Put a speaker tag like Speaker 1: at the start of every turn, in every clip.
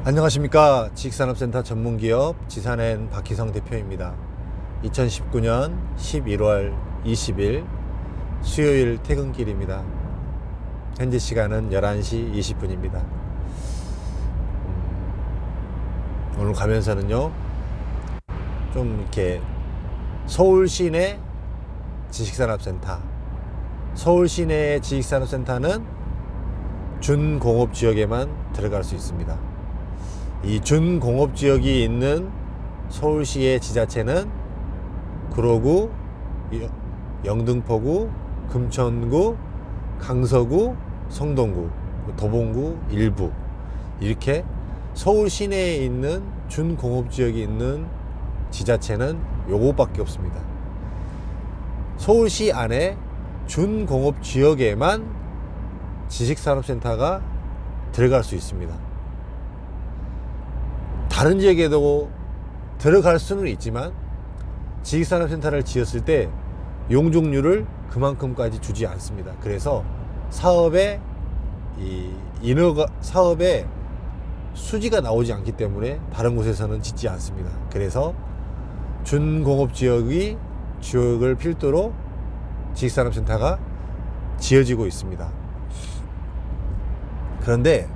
Speaker 1: 안녕하십니까. 지식산업센터 전문기업 지산엔 박희성 대표입니다. 2019년 11월 20일 수요일 퇴근길입니다. 현재 시간은 11시 20분입니다. 오늘 가면서는요, 좀 이렇게 서울 시내 지식산업센터, 서울 시내 지식산업센터는 준공업지역에만 들어갈 수 있습니다. 이 준공업지역이 있는 서울시의 지자체는 구로구, 영등포구, 금천구, 강서구, 성동구, 도봉구 일부, 이렇게 서울 시내에 있는 준공업지역이 있는 지자체는 요것밖에 없습니다. 서울시 안에 준공업지역에만 지식산업센터가 들어갈 수 있습니다. 다른 지역에도 들어갈 수는 있지만 지식산업센터를 지었을 때 용적률을 그만큼까지 주지 않습니다. 그래서 사업의 사업의 수지가 나오지 않기 때문에 다른 곳에서는 짓지 않습니다. 그래서 준공업지역을 필두로 지식산업센터가 지어지고 있습니다. 그런데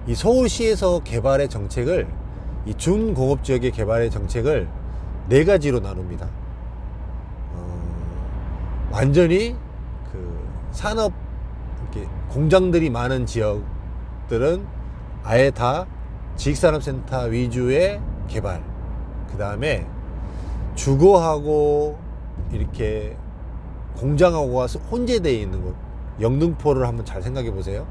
Speaker 1: 이 서울시에서 개발의 정책을, 이 준공업지역의 개발의 정책을 네 가지로 나눕니다. 완전히 산업, 공장들이 많은 지역들은 아예 다 지식산업센터 위주의 개발, 그 다음에 주거하고 이렇게 공장하고가 혼재되어 있는 곳, 영등포를 한번 잘 생각해 보세요.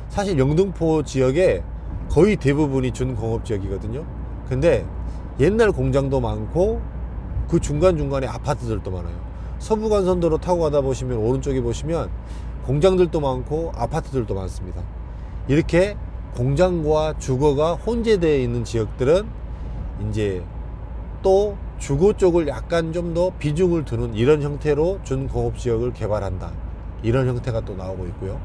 Speaker 1: 사실 영등포 지역에 거의 대부분이 준공업지역이거든요. 근데 옛날 공장도 많고 그 중간중간에 아파트들도 많아요. 서부간선도로 타고 가다 보시면 오른쪽에 보시면 공장들도 많고 아파트들도 많습니다. 이렇게 공장과 주거가 혼재되어 있는 지역들은 이제 또 주거 쪽을 약간 좀 더 비중을 두는 이런 형태로 준공업지역을 개발한다, 이런 형태가 또 나오고 있고요.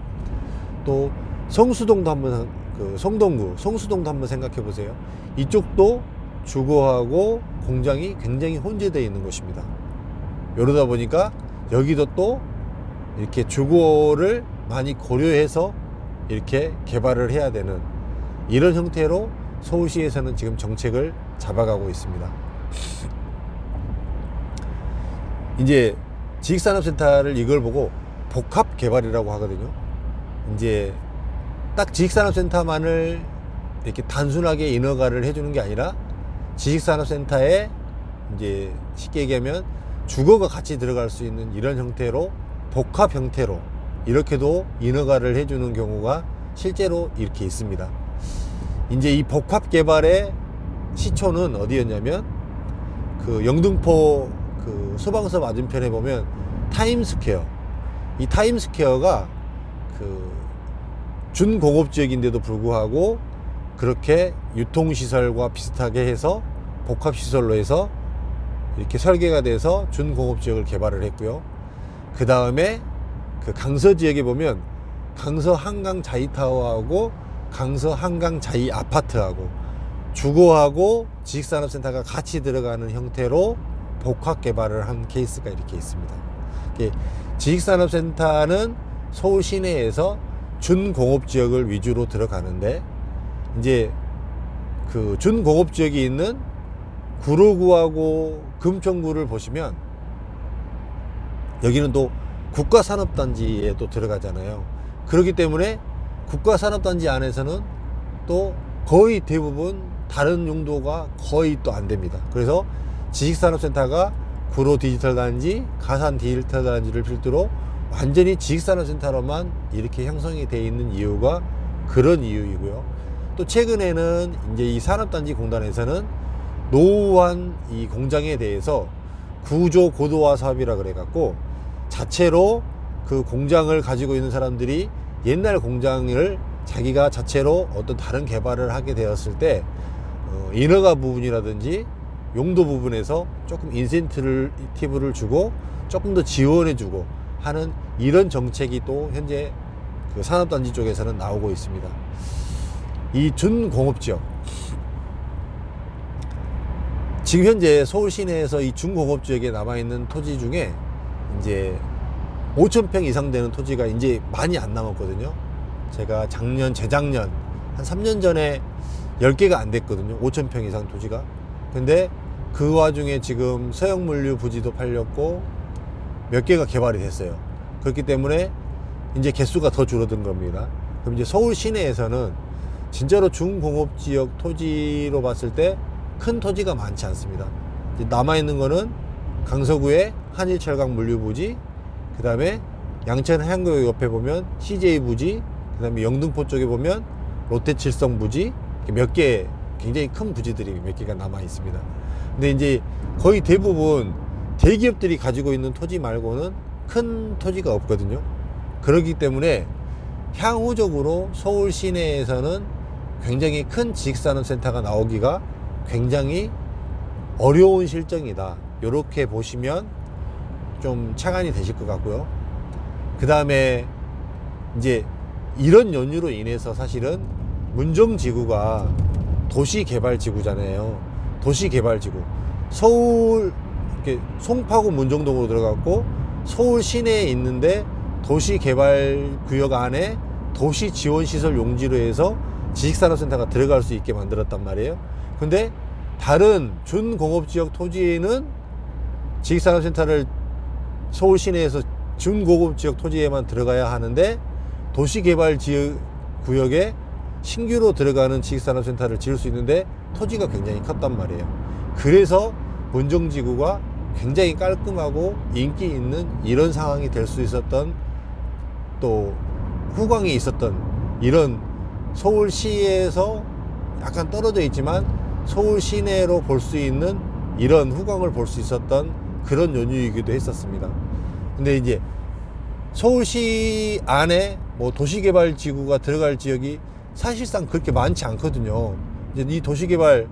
Speaker 1: 또 성수동도 한번, 성동구, 성수동도 한번 생각해 보세요. 이쪽도 주거하고 공장이 굉장히 혼재되어 있는 곳입니다. 이러다 보니까 여기도 또 이렇게 주거를 많이 고려해서 이렇게 개발을 해야 되는 이런 형태로 서울시에서는 지금 정책을 잡아가고 있습니다. 이제 지식산업센터를 이걸 보고 복합개발이라고 하거든요. 이제 딱 지식산업센터만을 이렇게 단순하게 인허가를 해주는 게 아니라 지식산업센터에 이제 쉽게 얘기하면 주거가 같이 들어갈 수 있는 이런 형태로, 복합 형태로 이렇게도 인허가를 해주는 경우가 실제로 이렇게 있습니다. 이제 이 복합 개발의 시초는 어디였냐면 영등포 소방서 맞은편에 보면 타임스퀘어, 이 타임스퀘어가 준공업지역인데도 불구하고 그렇게 유통시설과 비슷하게 해서 복합시설로 해서 이렇게 설계가 돼서 준공업지역을 개발을 했고요. 그 다음에 강서 지역에 보면 강서 한강 자이타워하고 강서 한강 자이 아파트하고 주거하고 지식산업센터가 같이 들어가는 형태로 복합 개발을 한 케이스가 이렇게 있습니다. 지식산업센터는 서울 시내에서 준공업지역을 위주로 들어가는데, 이제 준공업지역이 있는 구로구하고 금천구를 보시면 여기는 또 국가산업단지에 또 들어가잖아요. 그렇기 때문에 국가산업단지 안에서는 또 거의 대부분 다른 용도가 거의 또 안 됩니다. 그래서 지식산업센터가 구로 디지털단지, 가산 디지털단지를 필두로 완전히 지식산업센터로만 이렇게 형성이 되어 있는 이유가 그런 이유이고요. 또 최근에는 이제 이 산업단지 공단에서는 노후한 이 공장에 대해서 구조 고도화 사업이라 그래 갖고 자체로 그 공장을 가지고 있는 사람들이 옛날 공장을 자기가 자체로 어떤 다른 개발을 하게 되었을 때 인허가 부분이라든지 용도 부분에서 조금 인센티브를 주고 조금 더 지원해 주고 하는 이런 정책이 또 현재 그 산업단지 쪽에서는 나오고 있습니다. 이 준공업지역, 지금 현재 서울 시내에서 이 중공업 지역에 남아있는 토지 중에 이제 5,000평 이상 되는 토지가 이제 많이 안 남았거든요. 제가 재작년, 한 3년 전에 10개가 안 됐거든요. 5,000평 이상 토지가. 근데 그 와중에 지금 서영물류 부지도 팔렸고 몇 개가 개발이 됐어요. 그렇기 때문에 이제 개수가 더 줄어든 겁니다. 그럼 이제 서울 시내에서는 진짜로 중공업 지역 토지로 봤을 때 큰 토지가 많지 않습니다. 남아있는 거는 강서구의 한일철강 물류부지, 그 다음에 양천 해안구역 옆에 보면 CJ 부지, 그 다음에 영등포 쪽에 보면 롯데칠성 부지, 몇 개 굉장히 큰 부지들이 몇 개가 남아 있습니다. 근데 이제 거의 대부분 대기업들이 가지고 있는 토지 말고는 큰 토지가 없거든요. 그렇기 때문에 향후적으로 서울 시내에서는 굉장히 큰 지식산업센터가 나오기가 굉장히 어려운 실정이다. 이렇게 보시면 좀 착안이 되실 것 같고요. 그 다음에 이제 이런 연유로 인해서 사실은 문정지구가 도시개발지구잖아요. 도시개발지구. 서울 이렇게 송파구 문정동으로 들어갔고 서울 시내에 있는데 도시개발구역 안에 도시지원시설 용지로 해서 지식산업센터가 들어갈 수 있게 만들었단 말이에요. 근데 다른 준공업지역 토지에는 지식산업센터를 서울 시내에서 준공업지역 토지에만 들어가야 하는데 도시개발구역에 신규로 들어가는 지식산업센터를 지을 수 있는데 토지가 굉장히 컸단 말이에요. 그래서 문정지구가 굉장히 깔끔하고 인기 있는 이런 상황이 될 수 있었던, 또 후광이 있었던, 이런 서울시에서 약간 떨어져 있지만 서울 시내로 볼 수 있는 이런 후광을 볼 수 있었던 그런 연유이기도 했었습니다. 근데 이제 서울시 안에 뭐 도시개발지구가 들어갈 지역이 사실상 그렇게 많지 않거든요. 이제 이 도시개발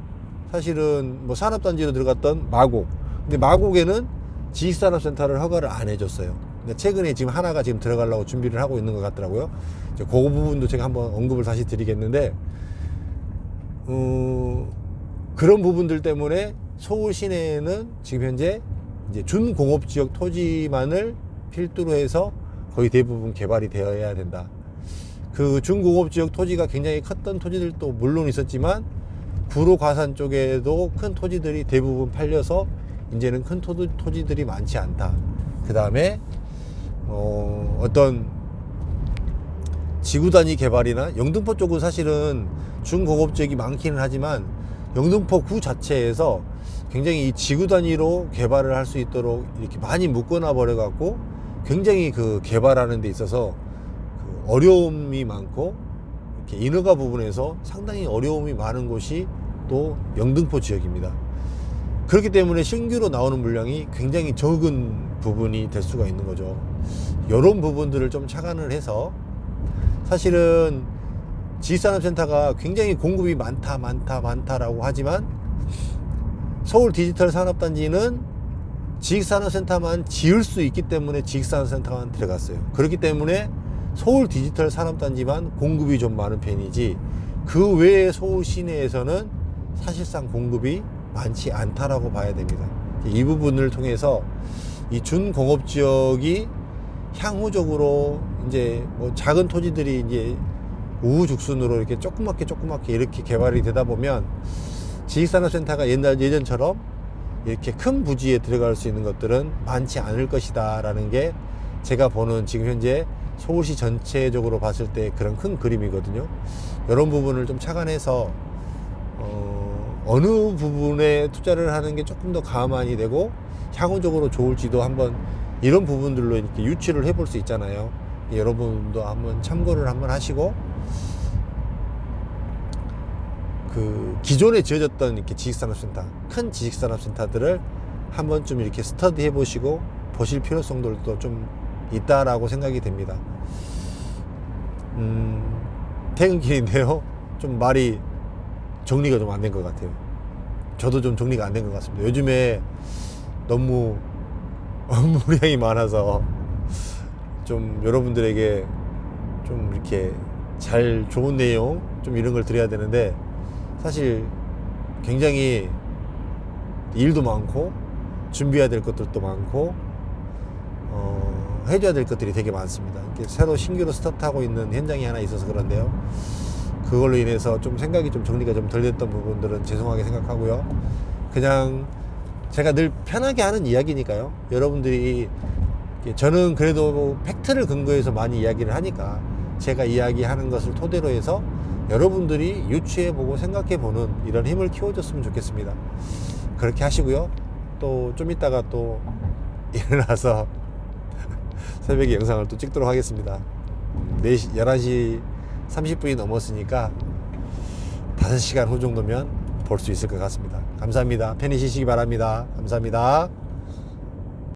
Speaker 1: 사실은 뭐 산업단지로 들어갔던 마곡, 근데 마곡에는 지식산업센터를 허가를 안 해줬어요. 근데 최근에 지금 하나가 지금 들어가려고 준비를 하고 있는 것 같더라고요. 이제 그 부분도 제가 한번 언급을 다시 드리겠는데, 그런 부분들 때문에 서울 시내에는 지금 현재 이제 준공업지역 토지만을 필두로 해서 거의 대부분 개발이 되어야 된다. 그 준공업지역 토지가 굉장히 컸던 토지들도 물론 있었지만 구로 가산 쪽에도 큰 토지들이 대부분 팔려서 이제는 큰 토지들이 많지 않다. 그 다음에 어떤 지구단위 개발이나 영등포 쪽은 사실은 준공업지역이 많기는 하지만 영등포 구 자체에서 굉장히 이 지구 단위로 개발을 할 수 있도록 이렇게 많이 묶어놔 버려 갖고 굉장히 그 개발하는 데 있어서 그 어려움이 많고, 이렇게 인허가 부분에서 상당히 어려움이 많은 곳이 또 영등포 지역입니다. 그렇기 때문에 신규로 나오는 물량이 굉장히 적은 부분이 될 수가 있는 거죠. 이런 부분들을 좀 착안을 해서, 사실은 지식산업센터가 굉장히 공급이 많다라고 하지만 서울 디지털 산업단지는 지식산업센터만 지을 수 있기 때문에 지식산업센터만 들어갔어요. 그렇기 때문에 서울 디지털 산업단지만 공급이 좀 많은 편이지, 그 외에 서울 시내에서는 사실상 공급이 많지 않다라고 봐야 됩니다. 이 부분을 통해서 이 준공업지역이 향후적으로 이제 뭐 작은 토지들이 이제 우후죽순으로 이렇게 조그맣게 이렇게 개발이 되다 보면 지식산업센터가 예전처럼 이렇게 큰 부지에 들어갈 수 있는 것들은 많지 않을 것이다 라는 게 제가 보는 지금 현재 서울시 전체적으로 봤을 때 그런 큰 그림이거든요. 이런 부분을 좀 착안해서 어느 부분에 투자를 하는 게 조금 더 가만히 되고 향후적으로 좋을지도 한번 이런 부분들로 이렇게 유치를 해볼 수 있잖아요. 여러분도 한번 참고를 한번 하시고, 그 기존에 지어졌던 이렇게 지식산업센터, 큰 지식산업센터들을 한 번쯤 이렇게 스터디 해보시고 보실 필요성들도 좀 있다라고 생각이 됩니다. 퇴근길인데요. 좀 말이 정리가 좀 안 된 것 같아요. 저도 좀 정리가 안 된 것 같습니다. 요즘에 너무 업무량이 많아서 좀 여러분들에게 좀 이렇게 잘 좋은 내용 좀 이런 걸 드려야 되는데, 사실 굉장히 일도 많고 준비해야 될 것들도 많고 해줘야 될 것들이 되게 많습니다. 새로 신규로 스타트하고 있는 현장이 하나 있어서 그런데요. 그걸로 인해서 좀 생각이 좀 정리가 좀 덜 됐던 부분들은 죄송하게 생각하고요. 그냥 제가 늘 편하게 하는 이야기니까요. 여러분들이 저는 그래도 팩트를 근거해서 많이 이야기를 하니까 제가 이야기하는 것을 토대로 해서 여러분들이 유추해보고 생각해보는 이런 힘을 키워줬으면 좋겠습니다. 그렇게 하시고요. 또 좀 이따가 또 일어나서 새벽에 영상을 또 찍도록 하겠습니다. 4시, 11시 30분이 넘었으니까 5시간 후 정도면 볼 수 있을 것 같습니다. 감사합니다. 편히 쉬시기 바랍니다. 감사합니다.